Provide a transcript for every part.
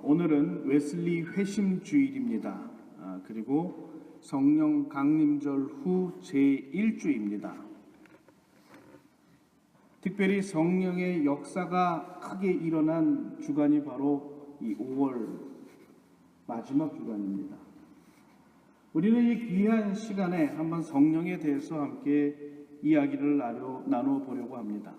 오늘은 웨슬리 회심 주일입니다. 그리고 성령 강림절 후 제1주입니다. 특별히 성령의 역사가 크게 일어난 주간이 바로 이 5월 마지막 주간입니다. 우리는 이 귀한 시간에 한번 성령에 대해서 함께 이야기를 나누어 보려고 합니다.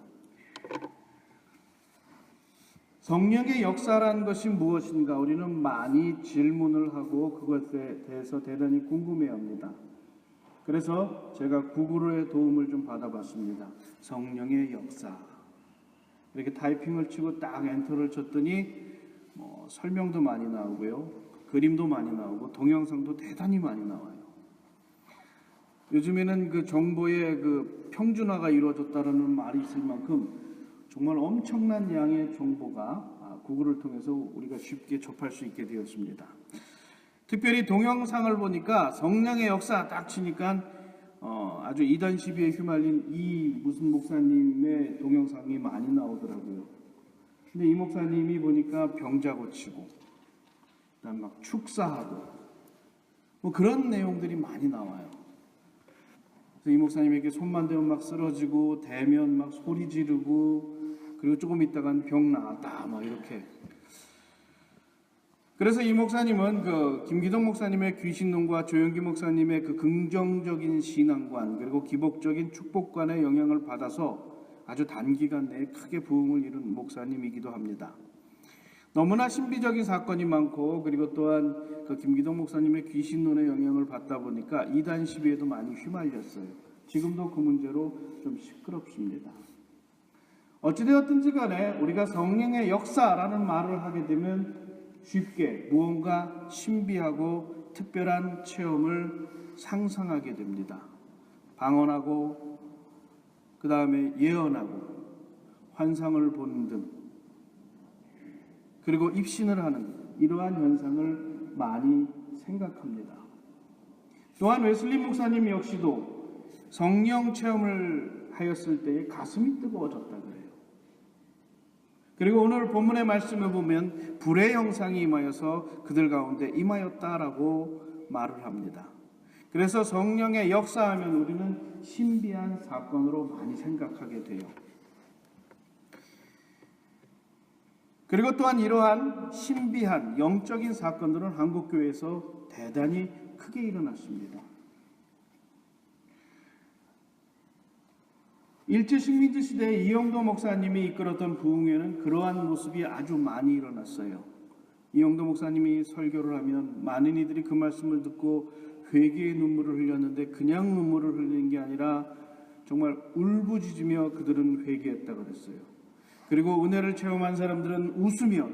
성령의 역사라는 것이 무엇인가? 우리는 많이 질문을 하고 그것에 대해서 대단히 궁금해합니다. 그래서 제가 구글의 도움을 좀 받아봤습니다. 성령의 역사. 이렇게 타이핑을 치고 딱 엔터를 쳤더니 설명도 많이 나오고요, 그림도 많이 나오고 동영상도 대단히 많이 나와요. 요즘에는 그 정보의 그 평준화가 이루어졌다는 말이 있을 만큼 정말 엄청난 양의 정보가 구글을 통해서 우리가 쉽게 접할 수 있게 되었습니다. 특별히 동영상을 보니까 성령의 역사 딱 치니까 아주 이단 시비에 휘말린 이 무슨 목사님의 동영상이 많이 나오더라고요. 근데 이 목사님이 보니까 병자 고치고 그다음 막 축사하고 그런 내용들이 많이 나와요. 그래서 이 목사님에게 손만 대면 막 쓰러지고 대면 막 소리 지르고 그리고 조금 있다간 병 나았다 막 이렇게. 그래서 이 목사님은 그 김기동 목사님의 귀신론과 조영기 목사님의 그 긍정적인 신앙관 그리고 기복적인 축복관의 영향을 받아서 아주 단기간 내에 크게 부흥을 이룬 목사님이기도 합니다. 너무나 신비적인 사건이 많고 그리고 또한 그 김기동 목사님의 귀신론의 영향을 받다 보니까 이단 시비에도 많이 휘말렸어요. 지금도 그 문제로 좀 시끄럽습니다. 어찌되었든지 간에 우리가 성령의 역사라는 말을 하게 되면 쉽게 무언가 신비하고 특별한 체험을 상상하게 됩니다. 방언하고 그 다음에 예언하고 환상을 보는 등 그리고 입신을 하는 이러한 현상을 많이 생각합니다. 또한 웨슬리 목사님 역시도 성령 체험을 하였을 때에 가슴이 뜨거워졌다 그래요. 그리고 오늘 본문의 말씀을 보면 불의 형상이 임하여서 그들 가운데 임하였다라고 말을 합니다. 그래서 성령의 역사하면 우리는 신비한 사건으로 많이 생각하게 돼요. 그리고 또한 이러한 신비한 영적인 사건들은 한국교회에서 대단히 크게 일어났습니다. 일제식민지 시대에 이영도 목사님이 이끌었던 부흥회는 그러한 모습이 아주 많이 일어났어요. 이영도 목사님이 설교를 하면 많은 이들이 그 말씀을 듣고 회개의 눈물을 흘렸는데 그냥 눈물을 흘리는 게 아니라 정말 울부짖으며 그들은 회개했다고 그랬어요. 그리고 은혜를 체험한 사람들은 웃으며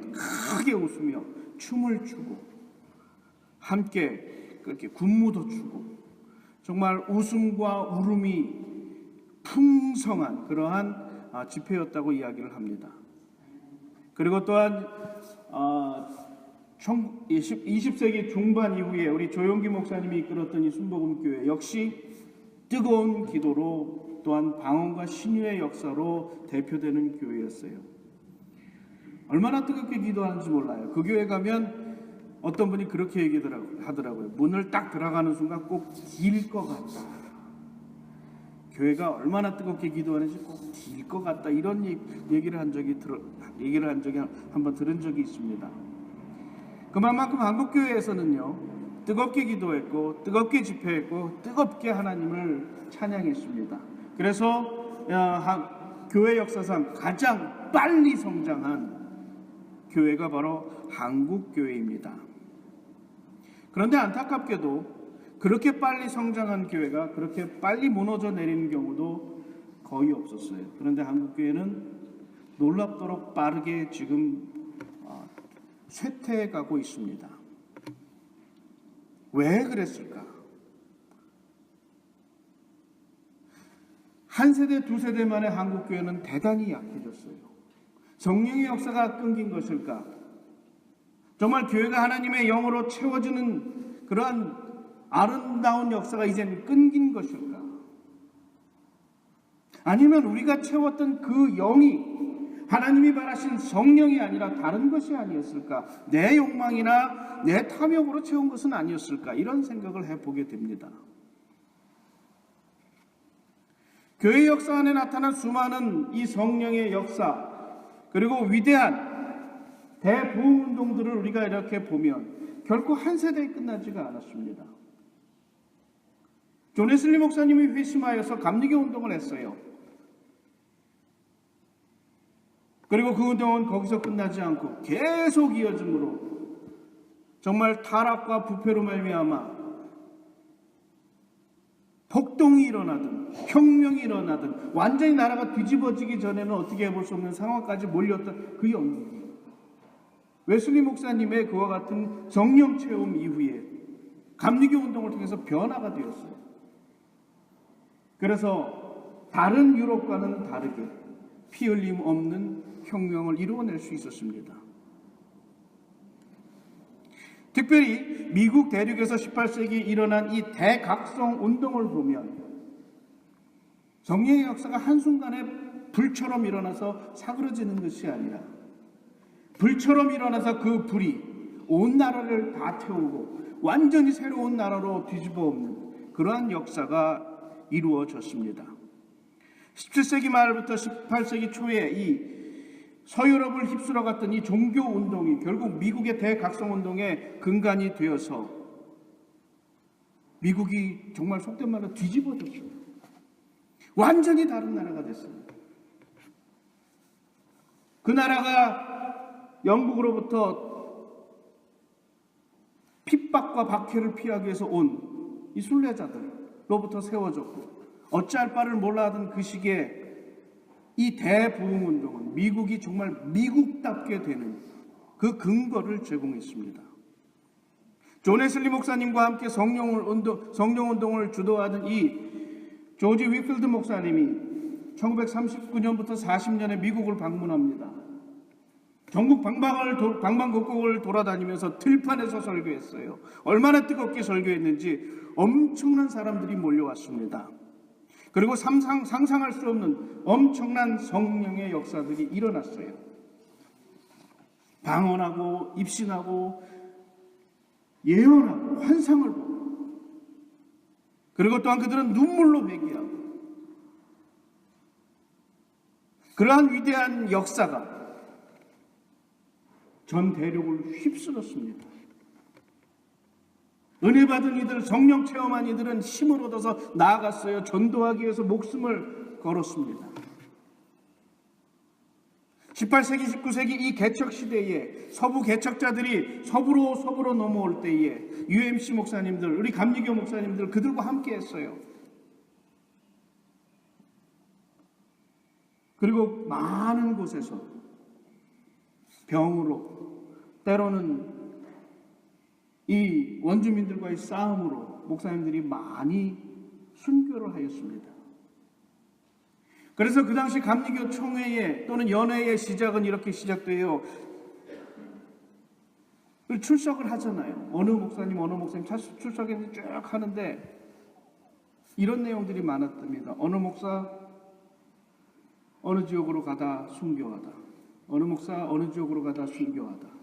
크게 웃으며 춤을 추고 함께 그렇게 군무도 추고 정말 웃음과 울음이 풍성한 그러한 집회였다고 이야기를 합니다. 그리고 또한 20세기 중반 이후에 우리 조영기 목사님이 이끌었던 이 순복음교회 역시 뜨거운 기도로 또한 방언과 신유의 역사로 대표되는 교회였어요. 얼마나 뜨겁게 기도하는지 몰라요. 그 교회 가면 어떤 분이 그렇게 얘기하더라고요. 문을 딱 들어가는 순간 꼭 길 것 같다. 교회가 얼마나 뜨겁게 기도하는지 꼭 길 것 같다. 이런 얘기를 한 적이 한번 들은 적이 있습니다. 그만큼 한국교회에서는요. 뜨겁게 기도했고 뜨겁게 집회했고 뜨겁게 하나님을 찬양했습니다. 그래서 교회 역사상 가장 빨리 성장한 교회가 바로 한국교회입니다. 그런데 안타깝게도 그렇게 빨리 성장한 교회가 그렇게 빨리 무너져 내리는 경우도 거의 없었어요. 그런데 한국교회는 놀랍도록 빠르게 지금 쇠퇴해가고 있습니다. 왜 그랬을까? 한 세대, 두 세대 만에 한국교회는 대단히 약해졌어요. 성령의 역사가 끊긴 것일까? 정말 교회가 하나님의 영으로 채워지는 그러한 아름다운 역사가 이제는 끊긴 것일까? 아니면 우리가 채웠던 그 영이 하나님이 바라신 성령이 아니라 다른 것이 아니었을까? 내 욕망이나 내 탐욕으로 채운 것은 아니었을까? 이런 생각을 해보게 됩니다. 교회 역사 안에 나타난 수많은 이 성령의 역사, 그리고 위대한 대부흥운동들을 우리가 이렇게 보면 결코 한 세대에 끝나지가 않았습니다. 존 웨슬리 목사님이 회심하여서 감리교 운동을 했어요. 그리고 그 운동은 거기서 끝나지 않고 계속 이어지므로 정말 타락과 부패로 말미암아 폭동이 일어나든 혁명이 일어나든 완전히 나라가 뒤집어지기 전에는 어떻게 해볼 수 없는 상황까지 몰렸던 그 영웅, 웨슬리 목사님의 그와 같은 성령 체험 이후에 감리교 운동을 통해서 변화가 되었어요. 그래서 다른 유럽과는 다르게 피 흘림 없는 혁명을 이루어낼 수 있었습니다. 특별히 미국 대륙에서 18세기 일어난 이 대각성 운동을 보면 성령의 역사가 한순간에 불처럼 일어나서 사그러지는 것이 아니라 불처럼 일어나서 그 불이 온 나라를 다 태우고 완전히 새로운 나라로 뒤집어 엎는 그러한 역사가 이루어졌습니다. 17세기 말부터 18세기 초에 이 서유럽을 휩쓸어 갔던 이 종교 운동이 결국 미국의 대각성 운동의 근간이 되어서 미국이 정말 속된 말로 뒤집어졌어요. 완전히 다른 나라가 됐어요. 그 나라가 영국으로부터 핍박과 박해를 피하기 위해서 온 이 순례자들로부터 세워졌고 어찌할 바를 몰라 하던 그 시기에 이 대부흥운동은 미국이 정말 미국답게 되는 그 근거를 제공했습니다. 존 웨슬리 목사님과 함께 성령운동을 주도하던 이 조지 위필드 목사님이 1939년부터 40년에 미국을 방문합니다. 전국 방방곡곡을 돌아다니면서 들판에서 설교했어요. 얼마나 뜨겁게 설교했는지 엄청난 사람들이 몰려왔습니다. 그리고 상상할 수 없는 엄청난 성령의 역사들이 일어났어요. 방언하고 입신하고 예언하고 환상을 보고, 그리고 또한 그들은 눈물로 회개하고, 그러한 위대한 역사가 전 대륙을 휩쓸었습니다. 은혜 받은 이들, 성령 체험한 이들은 힘을 얻어서 나아갔어요. 전도하기 위해서 목숨을 걸었습니다. 18세기, 19세기 이 개척 시대에 서부 개척자들이 서부로 넘어올 때에 UMC 목사님들, 우리 감리교 목사님들 그들과 함께 했어요. 그리고 많은 곳에서 병으로, 때로는 이 원주민들과의 싸움으로 목사님들이 많이 순교를 하였습니다. 그래서 그 당시 감리교 총회의 또는 연회의 시작은 이렇게 시작돼요. 출석을 하잖아요. 어느 목사님 출석해서 쭉 하는데 이런 내용들이 많았답니다. 어느 목사 어느 지역으로 가다 순교하다. 어느 목사 어느 지역으로 가다 순교하다.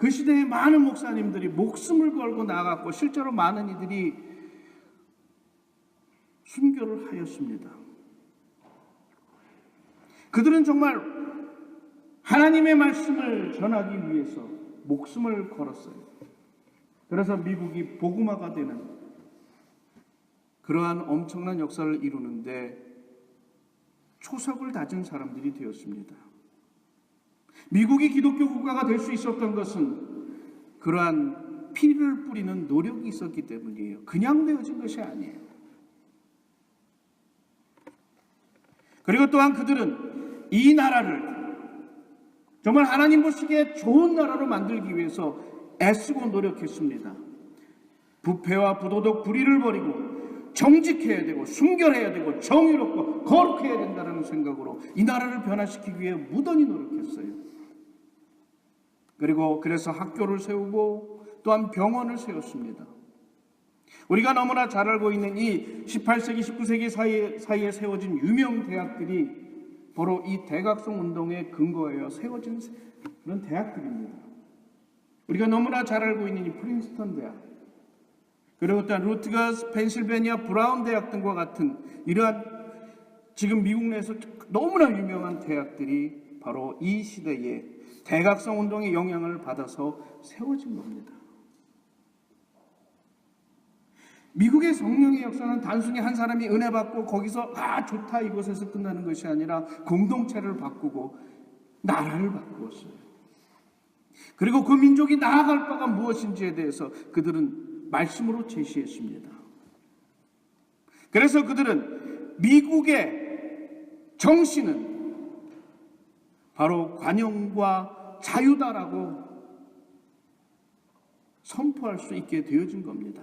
그 시대에 많은 목사님들이 목숨을 걸고 나갔고 실제로 많은 이들이 순교를 하였습니다. 그들은 정말 하나님의 말씀을 전하기 위해서 목숨을 걸었어요. 그래서 미국이 복음화가 되는 그러한 엄청난 역사를 이루는데 초석을 다진 사람들이 되었습니다. 미국이 기독교 국가가 될 수 있었던 것은 그러한 피를 뿌리는 노력이 있었기 때문이에요. 그냥 되어진 것이 아니에요. 그리고 또한 그들은 이 나라를 정말 하나님 보시기에 좋은 나라로 만들기 위해서 애쓰고 노력했습니다. 부패와 부도덕 불의를 버리고 정직해야 되고 순결해야 되고 정의롭고 거룩해야 된다는 생각으로 이 나라를 변화시키기 위해 무던히 노력했어요. 그리고 그래서 학교를 세우고 또한 병원을 세웠습니다. 우리가 너무나 잘 알고 있는 이 18세기, 19세기 사이에 세워진 유명 대학들이 바로 이 대각성 운동의 근거에 세워진 그런 대학들입니다. 우리가 너무나 잘 알고 있는 이 프린스턴 대학, 그리고 또한 루트거스, 펜실베니아 브라운 대학 등과 같은 이러한 지금 미국 내에서 너무나 유명한 대학들이 바로 이 시대에 대각성 운동의 영향을 받아서 세워진 겁니다. 미국의 성령의 역사는 단순히 한 사람이 은혜 받고 거기서 좋다 이곳에서 끝나는 것이 아니라 공동체를 바꾸고 나라를 바꾸었어요. 그리고 그 민족이 나아갈 바가 무엇인지에 대해서 그들은 말씀으로 제시했습니다. 그래서 그들은 미국의 정신은 바로 관용과 자유다라고 선포할 수 있게 되어진 겁니다.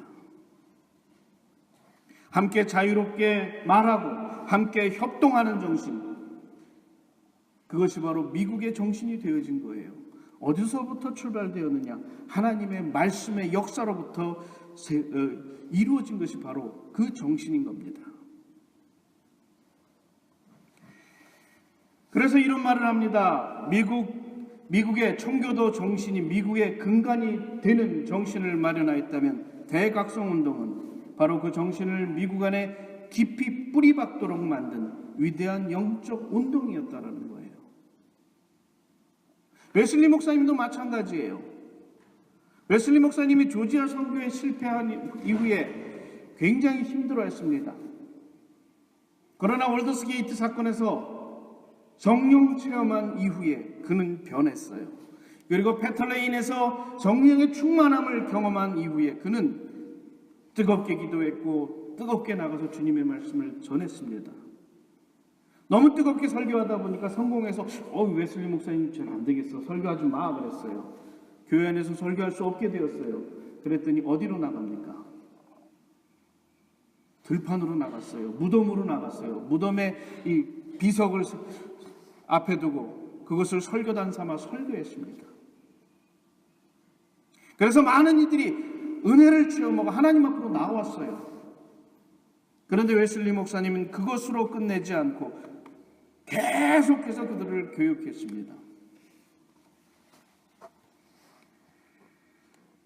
함께 자유롭게 말하고 함께 협동하는 정신, 그것이 바로 미국의 정신이 되어진 거예요. 어디서부터 출발되었느냐? 하나님의 말씀의 역사로부터 이루어진 것이 바로 그 정신인 겁니다. 그래서 이런 말을 합니다. 미국의 청교도 정신이 미국의 근간이 되는 정신을 마련하였다면 대각성운동은 바로 그 정신을 미국 안에 깊이 뿌리박도록 만든 위대한 영적 운동이었다라는 거예요. 웨슬리 목사님도 마찬가지예요. 웨슬리 목사님이 조지아 선교에 실패한 이후에 굉장히 힘들어했습니다. 그러나 월더스게이트 사건에서 성령 체험한 이후에 그는 변했어요. 그리고 페털레인에서 성령의 충만함을 경험한 이후에 그는 뜨겁게 기도했고 뜨겁게 나가서 주님의 말씀을 전했습니다. 너무 뜨겁게 설교하다 보니까 성공해서 웨슬리 목사님 잘 안 되겠어, 설교하지 마 그랬어요. 교회 안에서 설교할 수 없게 되었어요. 그랬더니 어디로 나갑니까? 들판으로 나갔어요. 무덤으로 나갔어요. 무덤에 이 비석을 앞에 두고 그것을 설교단 삼아 설교했습니다. 그래서 많은 이들이 은혜를 체험하고 하나님 앞으로 나왔어요. 그런데 웨슬리 목사님은 그것으로 끝내지 않고 계속해서 그들을 교육했습니다.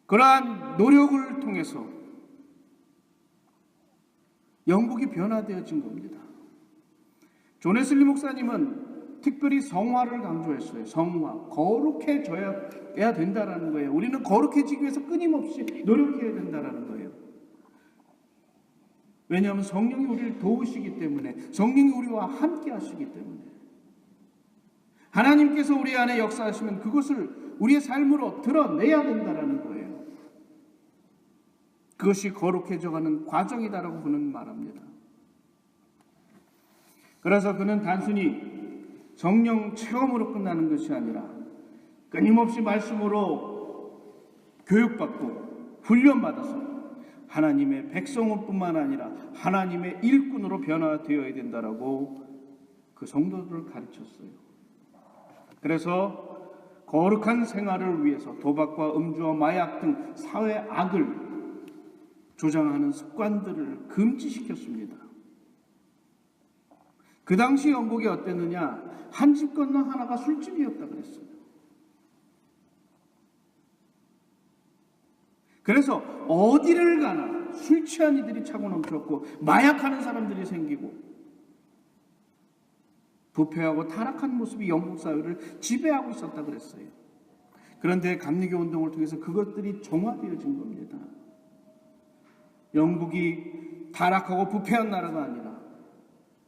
그러한 노력을 통해서 영국이 변화되어진 겁니다. 존 웨슬리 목사님은 특별히 성화를 강조했어요. 성화, 거룩해져야 된다라는 거예요. 우리는 거룩해지기 위해서 끊임없이 노력해야 된다라는 거예요. 왜냐하면 성령이 우리를 도우시기 때문에, 성령이 우리와 함께 하시기 때문에, 하나님께서 우리 안에 역사하시면 그것을 우리의 삶으로 드러내야 된다라는 거예요. 그것이 거룩해져가는 과정이다라고 그는 말합니다. 그래서 그는 단순히 성령 체험으로 끝나는 것이 아니라 끊임없이 말씀으로 교육받고 훈련받아서 하나님의 백성뿐만 아니라 하나님의 일꾼으로 변화되어야 된다라고 그 성도들을 가르쳤어요. 그래서 거룩한 생활을 위해서 도박과 음주와 마약 등 사회 악을 조장하는 습관들을 금지시켰습니다. 그 당시 영국이 어땠느냐? 한 집 건너 하나가 술집이었다 그랬어요. 그래서 어디를 가나 술 취한 이들이 차고 넘쳤고 마약하는 사람들이 생기고 부패하고 타락한 모습이 영국 사회를 지배하고 있었다 그랬어요. 그런데 감리교 운동을 통해서 그것들이 정화되어진 겁니다. 영국이 타락하고 부패한 나라가 아니라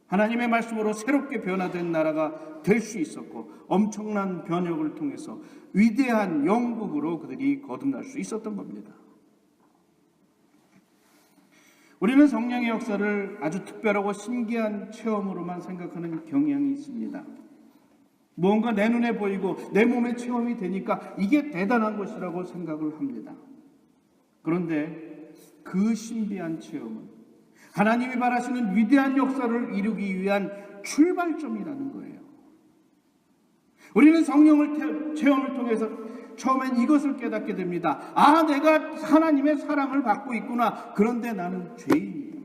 하나님의 말씀으로 새롭게 변화된 나라가 될 수 있었고 엄청난 변혁을 통해서 위대한 영국으로 그들이 거듭날 수 있었던 겁니다. 우리는 성령의 역사를 아주 특별하고 신기한 체험으로만 생각하는 경향이 있습니다. 무언가 내 눈에 보이고 내 몸에 체험이 되니까 이게 대단한 것이라고 생각을 합니다. 그런데 그 신비한 체험은 하나님이 바라시는 위대한 역사를 이루기 위한 출발점이라는 거예요. 우리는 성령을 체험을 통해서 처음엔 이것을 깨닫게 됩니다. 아, 내가 하나님의 사랑을 받고 있구나. 그런데 나는 죄인이다.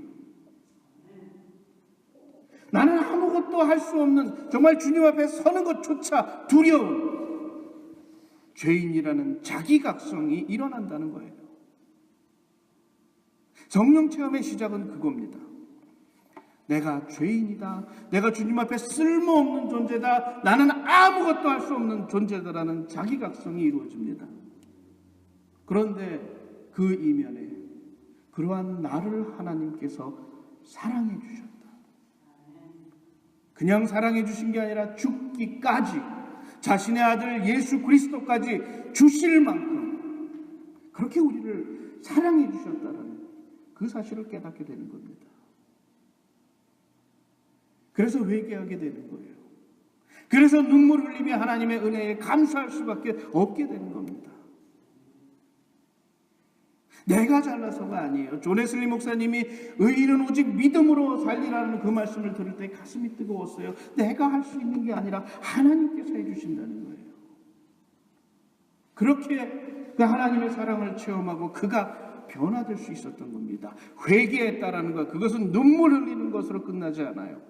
나는 아무것도 할 수 없는, 정말 주님 앞에 서는 것조차 두려운 죄인이라는 자기각성이 일어난다는 거예요. 성령 체험의 시작은 그겁니다. 내가 죄인이다. 내가 주님 앞에 쓸모없는 존재다. 나는 아무것도 할 수 없는 존재다라는 자기각성이 이루어집니다. 그런데 그 이면에 그러한 나를 하나님께서 사랑해 주셨다. 그냥 사랑해 주신 게 아니라 죽기까지, 자신의 아들 예수 그리스도까지 주실 만큼 그렇게 우리를 사랑해 주셨다는 그 사실을 깨닫게 되는 겁니다. 그래서 회개하게 되는 거예요. 그래서 눈물 흘리며 하나님의 은혜에 감사할 수밖에 없게 되는 겁니다. 내가 잘나서가 아니에요. 존 웨슬리 목사님이 의인은 오직 믿음으로 살리라는 그 말씀을 들을 때 가슴이 뜨거웠어요. 내가 할 수 있는 게 아니라 하나님께서 해주신다는 거예요. 그렇게 그 하나님의 사랑을 체험하고 그가 변화될 수 있었던 겁니다. 회개했다라는 것, 그것은 눈물 흘리는 것으로 끝나지 않아요.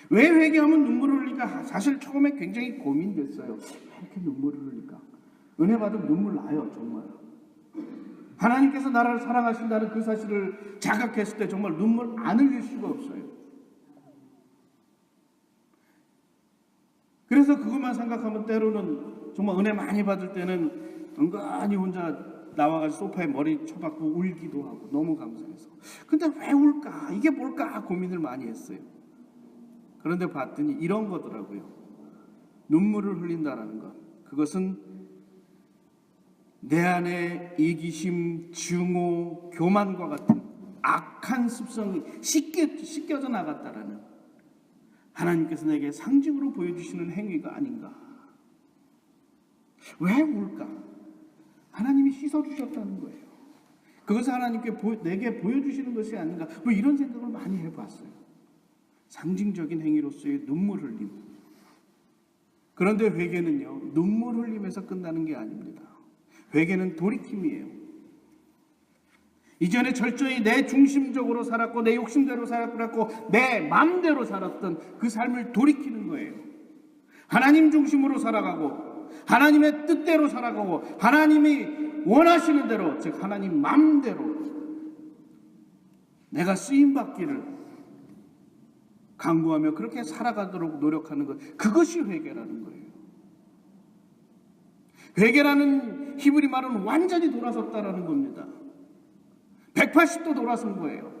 왜 회개하면 눈물을 흘릴까? 사실 처음에 굉장히 고민됐어요. 왜 이렇게 눈물을 흘릴까? 은혜 받으면 눈물 나요, 정말. 하나님께서 나를 사랑하신다는 그 사실을 자각했을 때 정말 눈물 안 흘릴 수가 없어요. 그래서 그것만 생각하면 때로는 정말 은혜 많이 받을 때는 은근히 혼자 나와가지고 소파에 머리 쳐박고 울기도 하고 너무 감사해서. 근데 왜 울까? 이게 뭘까? 고민을 많이 했어요. 그런데 봤더니 이런 거더라고요. 눈물을 흘린다라는 것. 그것은 내 안에 이기심, 증오, 교만과 같은 악한 습성이 씻겨져 나갔다라는 하나님께서 내게 상징으로 보여주시는 행위가 아닌가. 왜 울까? 하나님이 씻어주셨다는 거예요. 그것을 하나님께 내게 보여주시는 것이 아닌가. 뭐 이런 생각을 많이 해봤어요. 상징적인 행위로서의 눈물 흘림. 그런데 회개는요, 눈물 흘림에서 끝나는 게 아닙니다. 회개는 돌이킴이에요. 이전에 철저히 내 중심적으로 살았고 내 욕심대로 살았고 내 마음대로 살았던 그 삶을 돌이키는 거예요. 하나님 중심으로 살아가고 하나님의 뜻대로 살아가고 하나님이 원하시는 대로, 즉 하나님 마음대로 내가 쓰임받기를 강구하며 그렇게 살아가도록 노력하는 것, 그것이 회개라는 거예요. 회개라는 히브리 말은 완전히 돌아섰다라는 겁니다. 180도 돌아선 거예요.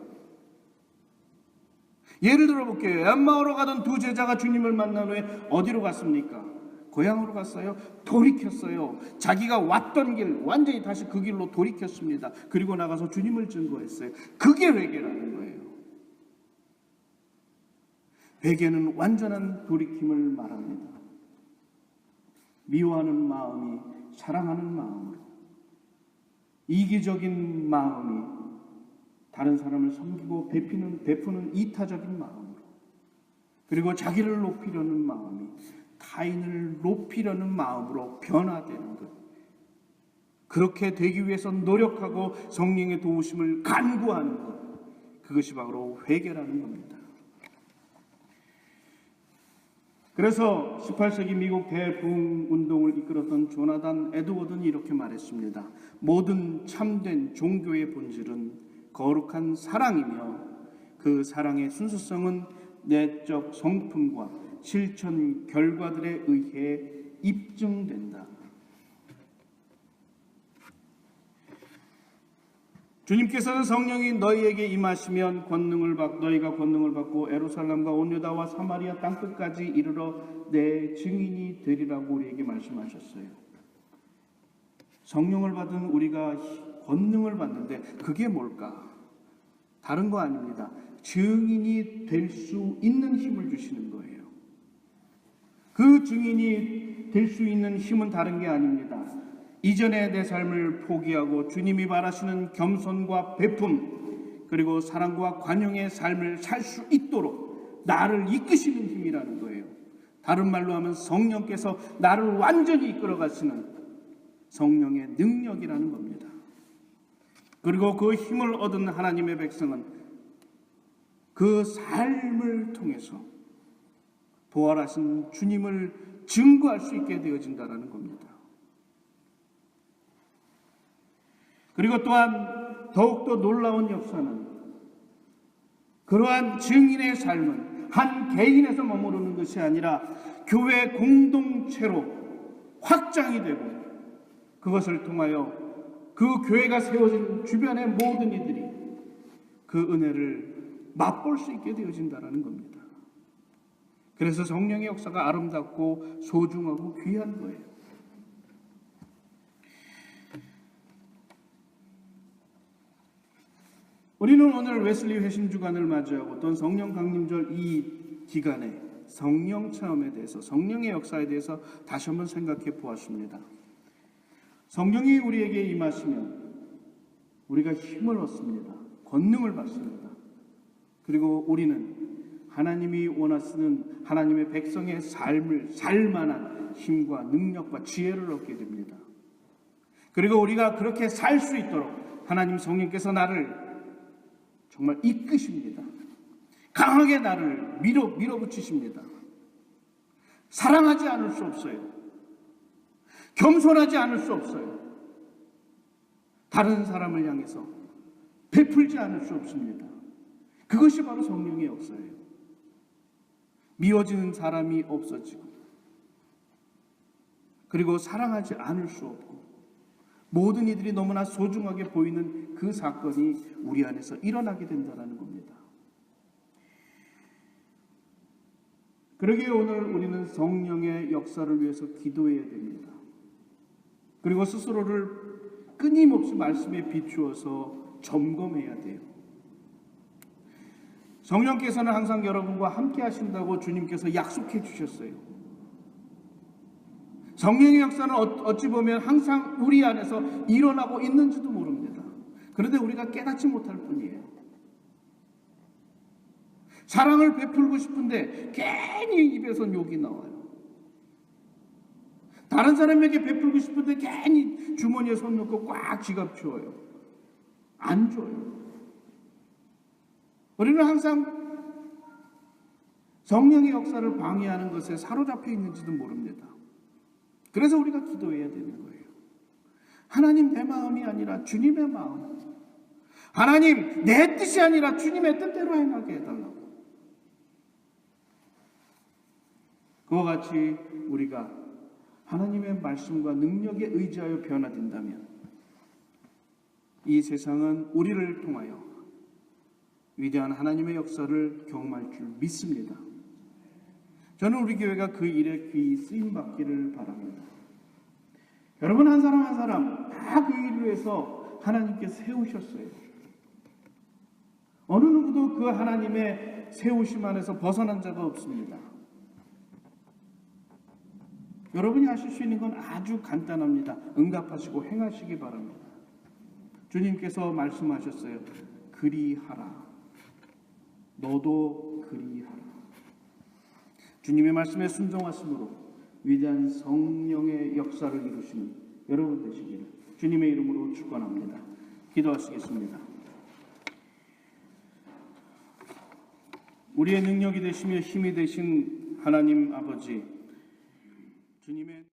예를 들어 볼게요. 엠마오로 가던 두 제자가 주님을 만난 후에 어디로 갔습니까? 고향으로 갔어요? 돌이켰어요. 자기가 왔던 길 완전히 다시 그 길로 돌이켰습니다. 그리고 나가서 주님을 증거했어요. 그게 회개라는 거예요. 회개는 완전한 돌이킴을 말합니다. 미워하는 마음이 사랑하는 마음으로, 이기적인 마음이 다른 사람을 섬기고 베푸는 이타적인 마음으로, 그리고 자기를 높이려는 마음이 타인을 높이려는 마음으로 변화되는 것. 그렇게 되기 위해서 노력하고 성령의 도우심을 간구하는 것. 그것이 바로 회개라는 겁니다. 그래서 18세기 미국 대부흥운동을 이끌었던 조나단 에드워드는 이렇게 말했습니다. 모든 참된 종교의 본질은 거룩한 사랑이며 그 사랑의 순수성은 내적 성품과 실천 결과들에 의해 입증된다. 주님께서는 성령이 너희에게 임하시면 너희가 권능을 받고 예루살렘과 온 유다와 사마리아 땅끝까지 이르러 내 증인이 되리라고 우리에게 말씀하셨어요. 성령을 받은 우리가 권능을 받는데 그게 뭘까? 다른 거 아닙니다. 증인이 될 수 있는 힘을 주시는 거예요. 그 증인이 될 수 있는 힘은 다른 게 아닙니다. 이전의 내 삶을 포기하고 주님이 바라시는 겸손과 베품, 그리고 사랑과 관용의 삶을 살 수 있도록 나를 이끄시는 힘이라는 거예요. 다른 말로 하면 성령께서 나를 완전히 이끌어 가시는 성령의 능력이라는 겁니다. 그리고 그 힘을 얻은 하나님의 백성은 그 삶을 통해서 부활하신 주님을 증거할 수 있게 되어진다는 겁니다. 그리고 또한 더욱더 놀라운 역사는 그러한 증인의 삶은 한 개인에서 머무르는 것이 아니라 교회 공동체로 확장이 되고 그것을 통하여 그 교회가 세워진 주변의 모든 이들이 그 은혜를 맛볼 수 있게 되어진다는 겁니다. 그래서 성령의 역사가 아름답고 소중하고 귀한 거예요. 우리는 오늘 웨슬리 회심주간을 맞이하고 또는 성령 강림절 이 기간에 성령 체험에 대해서, 성령의 역사에 대해서 다시 한번 생각해 보았습니다. 성령이 우리에게 임하시면 우리가 힘을 얻습니다. 권능을 받습니다. 그리고 우리는 하나님이 원하시는 하나님의 백성의 삶을 살 만한 힘과 능력과 지혜를 얻게 됩니다. 그리고 우리가 그렇게 살 수 있도록 하나님 성령께서 나를 정말 이끄십니다. 강하게 나를 밀어붙이십니다. 사랑하지 않을 수 없어요. 겸손하지 않을 수 없어요. 다른 사람을 향해서 베풀지 않을 수 없습니다. 그것이 바로 성령의 역사예요. 미워지는 사람이 없어지고 그리고 사랑하지 않을 수 없고 모든 이들이 너무나 소중하게 보이는 그 사건이 우리 안에서 일어나게 된다는 겁니다. 그러기에 오늘 우리는 성령의 역사를 위해서 기도해야 됩니다. 그리고 스스로를 끊임없이 말씀에 비추어서 점검해야 돼요. 성령께서는 항상 여러분과 함께 하신다고 주님께서 약속해 주셨어요. 성령의 역사는 어찌 보면 항상 우리 안에서 일어나고 있는지도 모릅니다. 그런데 우리가 깨닫지 못할 뿐이에요. 사랑을 베풀고 싶은데 괜히 입에서 욕이 나와요. 다른 사람에게 베풀고 싶은데 괜히 주머니에 손 넣고 꽉 지갑 채워요. 안 줘요. 우리는 항상 성령의 역사를 방해하는 것에 사로잡혀 있는지도 모릅니다. 그래서 우리가 기도해야 되는 거예요. 하나님, 내 마음이 아니라 주님의 마음. 하나님, 내 뜻이 아니라 주님의 뜻대로 행하게 해달라고. 그와 같이 우리가 하나님의 말씀과 능력에 의지하여 변화된다면 이 세상은 우리를 통하여 위대한 하나님의 역사를 경험할 줄 믿습니다. 저는 우리 교회가 그 일에 귀히 쓰임받기를 바랍니다. 여러분 한 사람 한 사람 다 그 일을 위해서 하나님께 세우셨어요. 어느 누구도 그 하나님의 세우심 안에서 벗어난 자가 없습니다. 여러분이 하실 수 있는 건 아주 간단합니다. 응답하시고 행하시기 바랍니다. 주님께서 말씀하셨어요. 그리하라. 너도 그리하라. 주님의 말씀에 순종하심으로 위대한 성령의 역사를 이루시는 여러분 되시기를 주님의 이름으로 축원합니다. 기도하시겠습니다. 우리의 능력이 되시며 힘이 되신 하나님 아버지, 주님의